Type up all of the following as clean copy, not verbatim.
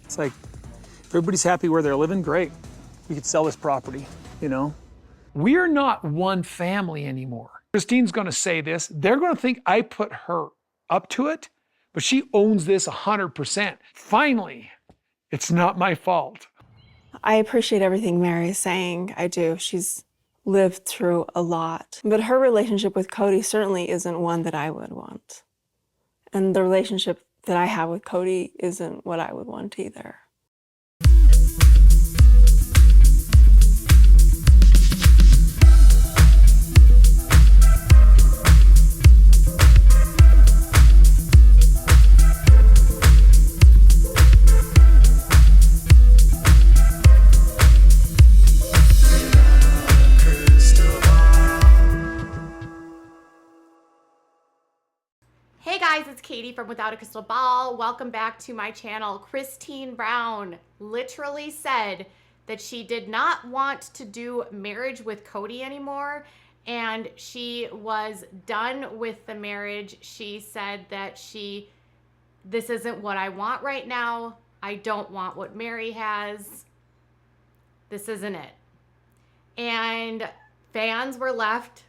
It's like, if everybody's happy where they're living, great. We could sell this property, you know? We're not one family anymore. Christine's gonna say this. They're gonna think I put her up to it, but she owns this 100%. Finally, it's not my fault. I appreciate everything Mary is saying. I do. She's lived through a lot. But her relationship with Cody certainly isn't one that I would want. And the relationship that I have with Cody isn't what I would want either. Hey guys, it's Katie from Without a Crystal Ball. Welcome back to my channel. Christine Brown literally said that she did not want to do marriage with Cody anymore, and she was done with the marriage. She said that this isn't what I want right now. I don't want what Mary has. This isn't it. And fans were left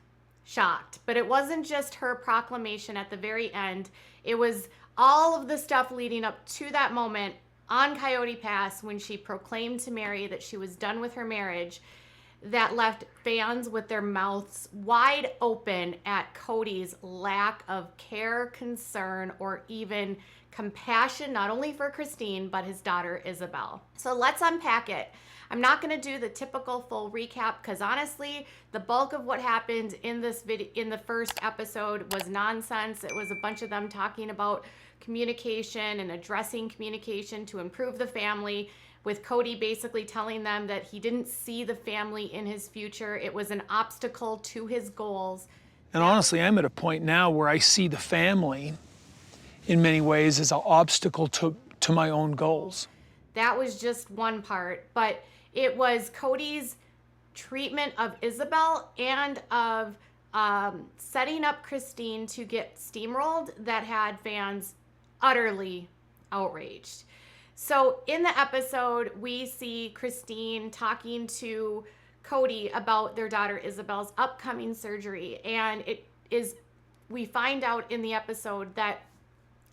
shocked. But it wasn't just her proclamation at the very end. It was all of the stuff leading up to that moment on Coyote Pass when she proclaimed to Mary that she was done with her marriage that left fans with their mouths wide open at Cody's lack of care, concern, or even compassion, not only for Christine, but his daughter, Isabelle. So let's unpack it. I'm not going to do the typical full recap because honestly, the bulk of what happened in this video, in the first episode, was nonsense. It was a bunch of them talking about communication and addressing communication to improve the family, with Cody basically telling them that he didn't see the family in his future. It was an obstacle to his goals. And honestly, I'm at a point now where I see the family in many ways as an obstacle to my own goals. That was just one part, but it was Cody's treatment of Isabelle and of setting up Christine to get steamrolled that had fans utterly outraged. So in the episode, we see Christine talking to Cody about their daughter Isabelle's upcoming surgery, and we find out in the episode that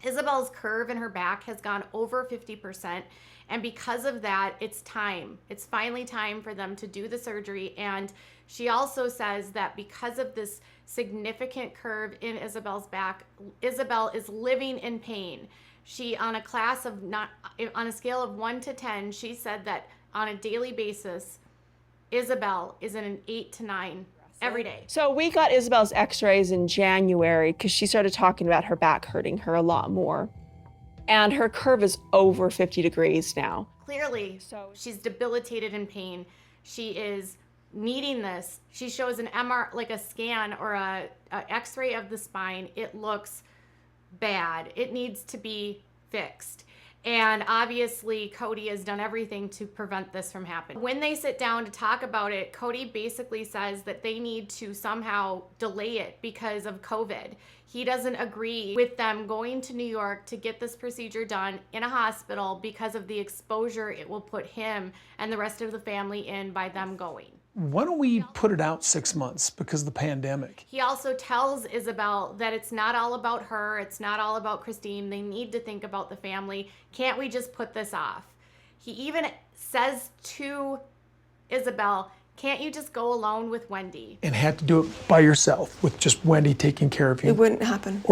Isabelle's curve in her back has gone over 50%. And because of that, it's time. It's finally time for them to do the surgery. And she also says that because of this significant curve in Isabelle's back, Isabelle is living in pain. She, on a scale of 1 to 10, she said that on a daily basis, Isabelle is in an 8 to 9 every day. So we got Isabelle's x-rays in January because she started talking about her back hurting her a lot more. And her curve is over 50 degrees now. Clearly, she's debilitated in pain. She is needing this. She shows an MR, like a scan or a x-ray of the spine. It looks bad. It needs to be fixed. And obviously, Cody has done everything to prevent this from happening. When they sit down to talk about it, Cody basically says that they need to somehow delay it because of COVID. He doesn't agree with them going to New York to get this procedure done in a hospital because of the exposure it will put him and the rest of the family in by them going. Why don't we put it out 6 months because of the pandemic? He also tells Isabelle that it's not all about her. It's not all about Christine. They need to think about the family. Can't we just put this off? He even says to Isabelle, can't you just go alone with Wendy? And had to do it by yourself with just Wendy taking care of you. It wouldn't happen.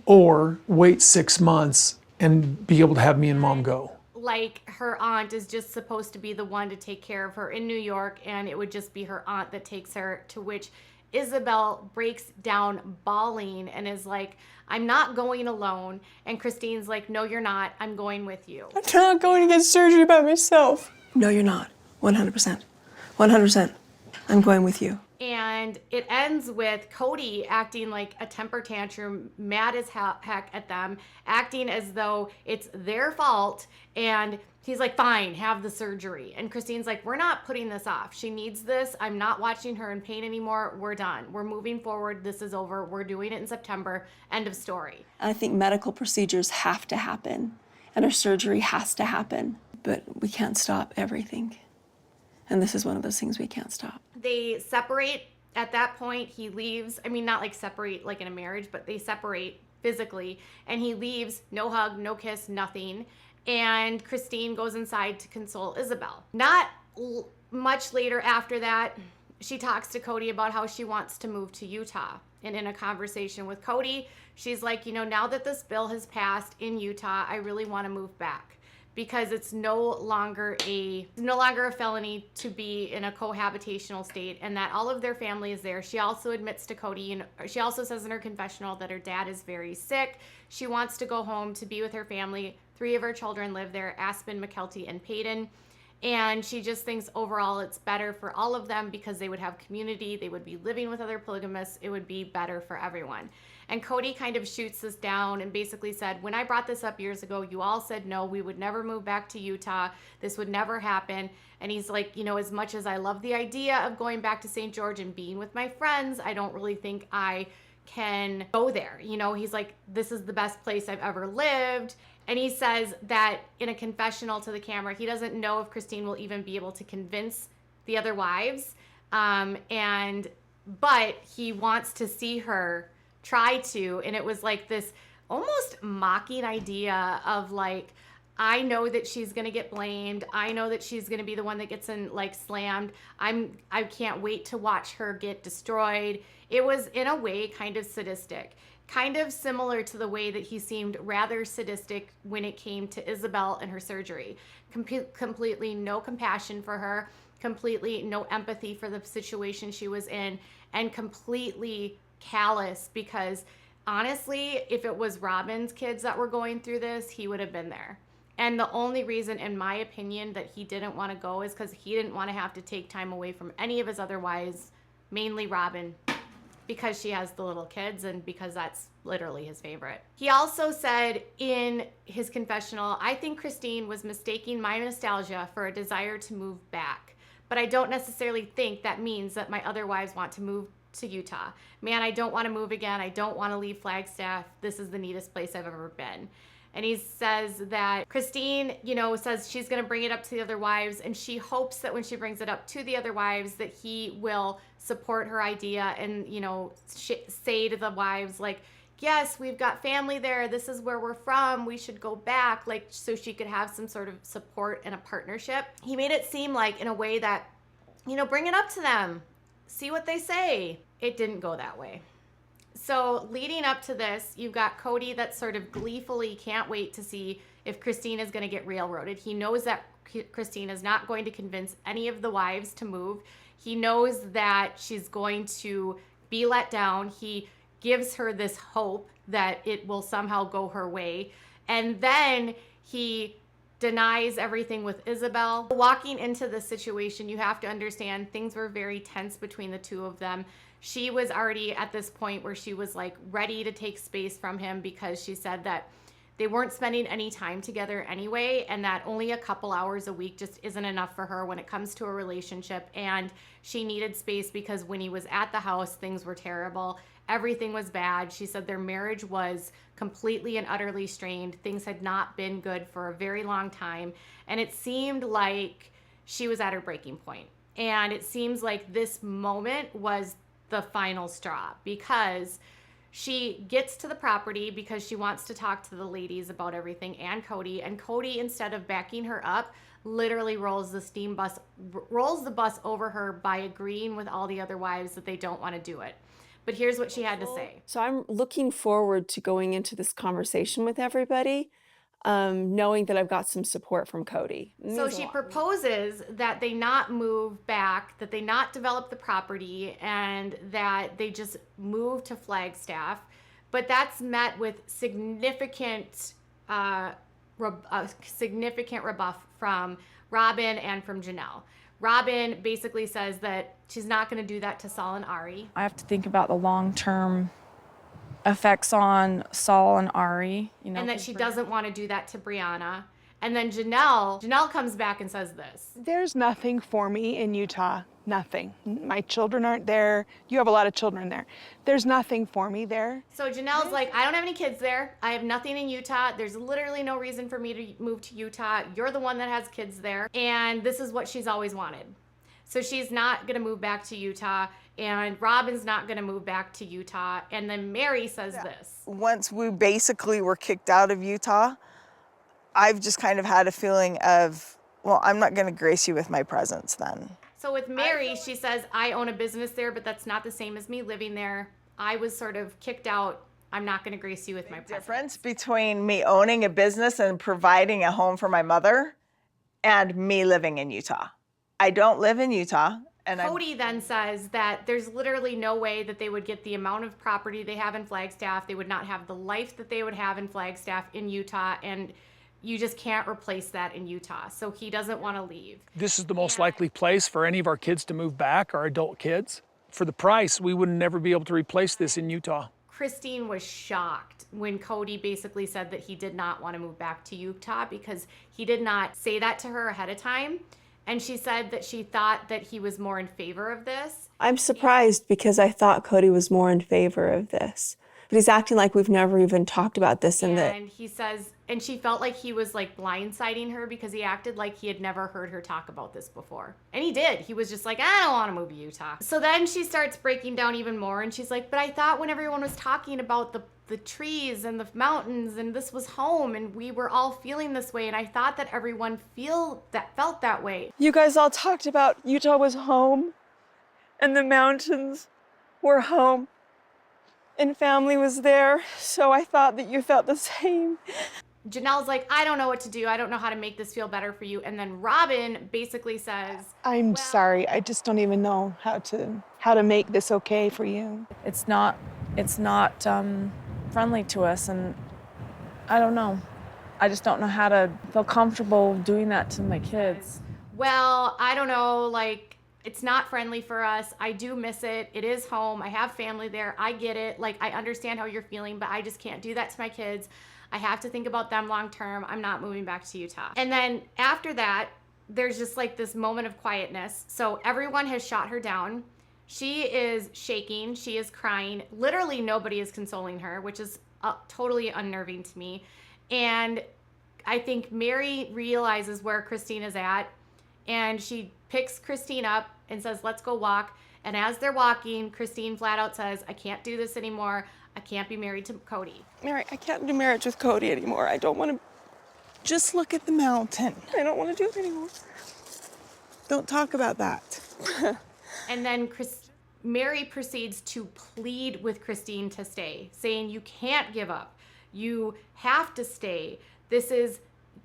Or wait 6 months and be able to have me and Mom go. Like her aunt is just supposed to be the one to take care of her in New York, and it would just be her aunt that takes her, to which Isabelle breaks down bawling and is like, I'm not going alone. And Christine's like, no, you're not. I'm going with you. I'm not going to get surgery by myself. No, you're not. 100%. 100%. I'm going with you. And it ends with Cody acting like a temper tantrum, mad as heck at them, acting as though it's their fault. And he's like, fine, have the surgery. And Christine's like, we're not putting this off. She needs this. I'm not watching her in pain anymore. We're done. We're moving forward. This is over. We're doing it in September. End of story. I think medical procedures have to happen. and her surgery has to happen. But we can't stop everything. And this is one of those things we can't stop. They separate at that point. He leaves. I mean, not like separate like in a marriage, but they separate physically. And he leaves, no hug, no kiss, nothing. And Christine goes inside to console Isabelle. Not much later after that, she talks to Kody about how she wants to move to Utah. And in a conversation with Kody, she's like, you know, now that this bill has passed in Utah, I really want to move back because it's no longer a felony to be in a cohabitational state, and that all of their family is there. She also admits to Kody, and she also says in her confessional that her dad is very sick. She wants to go home to be with her family. 3 of her children live there, Aspen, McKelty, and Peyton. And she just thinks overall it's better for all of them because they would have community, they would be living with other polygamists, it would be better for everyone. And Kody kind of shoots this down and basically said, when I brought this up years ago, you all said no, we would never move back to Utah, this would never happen. And he's like, you know, as much as I love the idea of going back to St. George and being with my friends, I don't really think I can go there. You know, he's like, this is the best place I've ever lived. And he says that in a confessional to the camera, he doesn't know if Christine will even be able to convince the other wives. But he wants to see her try to. And it was like this almost mocking idea of like, I know that she's going to get blamed. I know that she's going to be the one that gets slammed. I can't wait to watch her get destroyed. It was in a way kind of sadistic. Kind of similar to the way that he seemed rather sadistic when it came to Isabelle and her surgery. Completely no compassion for her, completely no empathy for the situation she was in, and completely callous because honestly, if it was Robin's kids that were going through this, he would have been there. And the only reason, in my opinion, that he didn't want to go is because he didn't want to have to take time away from any of his other wives, mainly Robin, because she has the little kids and because that's literally his favorite. He also said in his confessional, I think Christine was mistaking my nostalgia for a desire to move back, but I don't necessarily think that means that my other wives want to move to Utah. Man, I don't want to move again. I don't want to leave Flagstaff. This is the neatest place I've ever been. And he says that Christine, you know, says she's going to bring it up to the other wives, and she hopes that when she brings it up to the other wives that he will support her idea and, you know, say to the wives, like, yes, we've got family there. This is where we're from. We should go back, like, so she could have some sort of support and a partnership. He made it seem like in a way that, you know, bring it up to them. See what they say. It didn't go that way. So leading up to this, you've got Kody that sort of gleefully can't wait to see if Christine is going to get railroaded. He knows that Christine is not going to convince any of the wives to move. He knows that she's going to be let down. He gives her this hope that it will somehow go her way. And then he denies everything with Isabelle. Walking into this situation, you have to understand things were very tense between the two of them. She was already at this point where she was like ready to take space from him because she said that they weren't spending any time together anyway, and that only a couple hours a week just isn't enough for her when it comes to a relationship. And she needed space because when he was at the house, things were terrible. Everything was bad. She said their marriage was completely and utterly strained. Things had not been good for a very long time. And it seemed like she was at her breaking point. And it seems like this moment was the final straw because she gets to the property because she wants to talk to the ladies about everything and Kody, instead of backing her up, literally rolls the bus over her by agreeing with all the other wives that they don't want to do it. But here's what she had to say. So I'm looking forward to going into this conversation with everybody, knowing that I've got some support from Kody. So she proposes that they not move back, that they not develop the property, and that they just move to Flagstaff. But that's met with significant rebuff from Robin and from Janelle. Robin basically says that she's not going to do that to Saul and Ari. I have to think about the long-term effects on Saul and Ari, you know. And that she doesn't want to do that to Brianna. And then Janelle comes back and says this. There's nothing for me in Utah. Nothing. My children aren't there. You have a lot of children there. There's nothing for me there. So Janelle's like, I don't have any kids there. I have nothing in Utah. There's literally no reason for me to move to Utah. You're the one that has kids there. And this is what she's always wanted. So she's not going to move back to Utah. And Robin's not going to move back to Utah. And then Mary says this. Once we basically were kicked out of Utah, I've just kind of had a feeling of, well, I'm not going to grace you with my presence then. So with Mary, she says, I own a business there, but that's not the same as me living there. I was sort of kicked out. I'm not going to grace you with my presence. Difference between me owning a business and providing a home for my mother and me living in Utah. I don't live in Utah. And Cody then says that there's literally no way that they would get the amount of property they have in Flagstaff. They would not have the life that they would have in Flagstaff in Utah. And you just can't replace that in Utah. So he doesn't want to leave. This is the most likely place for any of our kids to move back, our adult kids. For the price, we would never be able to replace this in Utah. Christine was shocked when Cody basically said that he did not want to move back to Utah because he did not say that to her ahead of time. And she said that she thought that he was more in favor of this. I'm surprised because I thought Cody was more in favor of this. But he's acting like we've never even talked about this. And he says, and she felt like he was like blindsiding her because he acted like he had never heard her talk about this before. And he did. He was just like, I don't want to move to Utah. So then she starts breaking down even more. And she's like, but I thought when everyone was talking about the trees and the mountains and this was home and we were all feeling this way. And I thought that everyone felt that way. You guys all talked about Utah was home and the mountains were home. And family was there, so I thought that you felt the same. Janelle's like, I don't know what to do. I don't know how to make this feel better for you. And then Robin basically says, I'm sorry. I just don't even know how to make this okay for you. It's not friendly to us, and I don't know. I just don't know how to feel comfortable doing that to my kids. well, I don't know, like, it's not friendly for us. I do miss it. It is home. I have family there. I get it. Like, I understand how you're feeling, but I just can't do that to my kids. I have to think about them long term. I'm not moving back to Utah. And then after that, there's just like this moment of quietness. So everyone has shot her down. She is shaking. She is crying. Literally nobody is consoling her, which is totally unnerving to me. And I think Mary realizes where Christine is at, and she picks Christine up and says, let's go walk. And as they're walking, Christine flat out says, I can't do this anymore. I can't be married to Cody. Mary, I can't do marriage with Cody anymore. I don't want to. Just look at the mountain. I don't want to do it anymore. Don't talk about that. And then Mary proceeds to plead with Christine to stay, saying, you can't give up. You have to stay.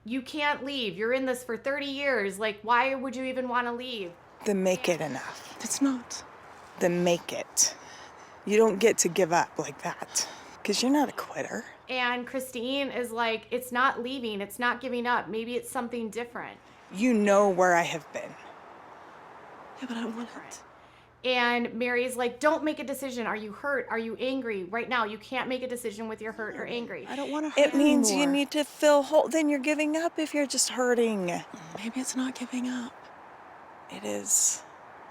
You can't leave. You're in this for 30 years. Like, why would you even want to leave? Then make it enough. It's not. Then make it. You don't get to give up like that, because you're not a quitter. And Christine is like, it's not leaving. It's not giving up. Maybe it's something different. You know where I have been. Yeah, but I don't want it. And Mary's like, don't make a decision. Are you hurt? Are you angry? Right now, you can't make a decision with your hurt or angry. I don't want to hurt It means anymore. you need to feel whole. Then you're giving up if you're just hurting. Maybe it's not giving up. It is.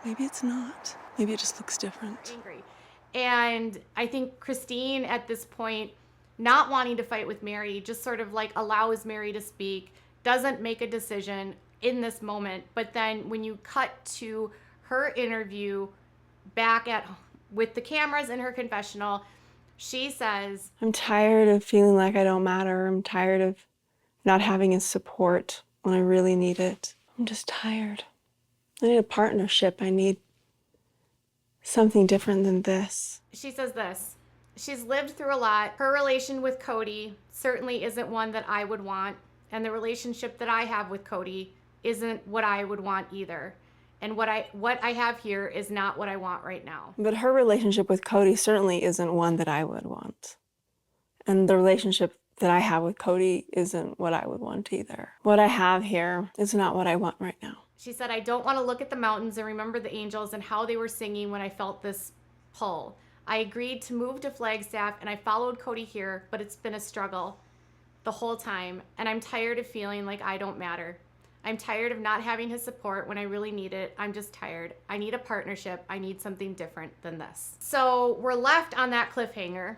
Maybe it's not. Maybe it just looks different. Angry. And I think Christine at this point, not wanting to fight with Mary, just sort of like allows Mary to speak, doesn't make a decision in this moment. But then when you cut to her interview back with the cameras in her confessional, she says, I'm tired of feeling like I don't matter. I'm tired of not having his support when I really need it. I'm just tired. I need a partnership. I need something different than this. she says this. She's lived through a lot. Her relation with Cody certainly isn't one that I would want. And the relationship that I have with Cody isn't what I would want either. And what I have here is not what I want right now. But her relationship with Cody certainly isn't one that I would want. And the relationship that I have with Cody isn't what I would want either. What I have here is not what I want right now. She said, I don't want to look at the mountains and remember the angels and how they were singing when I felt this pull. I agreed to move to Flagstaff and I followed Cody here, but it's been a struggle. the whole time, and I'm tired of feeling like I don't matter. I'm tired of not having his support when I really need it. I'm just tired. I need a partnership. I need something different than this. So we're left on that cliffhanger,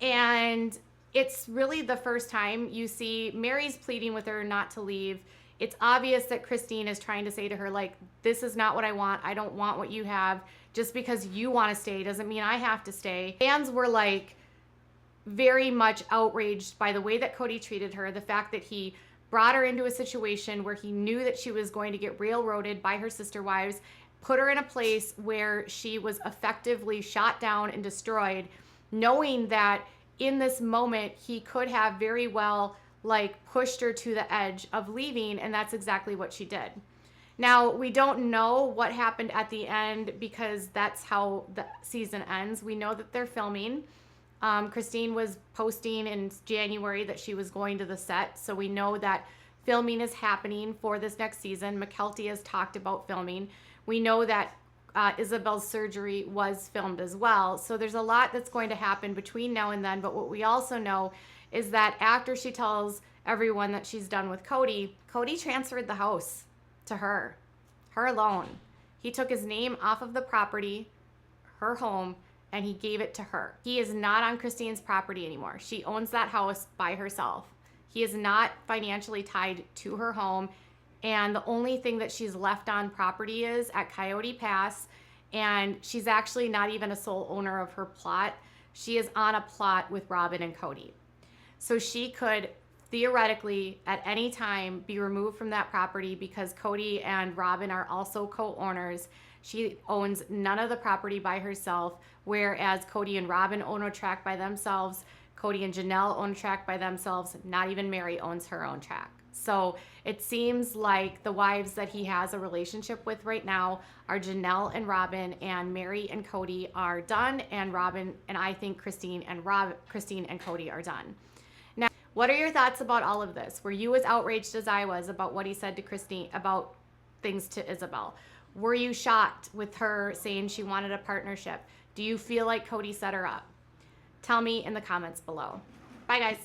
and it's really the first time you see Mary's pleading with her not to leave. It's obvious that Christine is trying to say to her, like, this is not what I want. I don't want what you have. Just because you want to stay doesn't mean I have to stay. Fans were like very much outraged by the way that Kody treated her, the fact that he brought her into a situation where he knew that she was going to get railroaded by her sister wives, put her in a place where she was effectively shot down and destroyed, knowing that in this moment he could have very well like pushed her to the edge of leaving, and that's exactly what she did. Now, we don't know what happened at the end because that's how the season ends. We know that they're filming. Christine was posting in January that she was going to the set, so we know that filming is happening for this next season. McKelty has talked about filming. We know that Isabel's surgery was filmed as well, so there's a lot that's going to happen between now and then. But what we also know is that after she tells everyone that she's done with Kody, Kody transferred the house to her alone. He took his name off of the property, her home, and he gave it to her. He is not on Christine's property anymore. She owns that house by herself. He is not financially tied to her home, and the only thing that she's left on property is at Coyote Pass, and she's actually not even a sole owner of her plot. She is on a plot with Robin and Kody. So she could theoretically at any time be removed from that property because Kody and Robin are also co-owners. She owns none of the property by herself, whereas Kody and Robin own a tract by themselves. Kody and Janelle own a tract by themselves. Not even Mary owns her own tract. So it seems like the wives that he has a relationship with right now are Janelle and Robin, and Mary and Kody are done, and Robin and I think Christine and Kody are done. Now, what are your thoughts about all of this? Were you as outraged as I was about what he said to Christine, about things to Isabel? Were you shocked with her saying she wanted a partnership? Do you feel like Kody set her up? Tell me in the comments below. Bye, guys.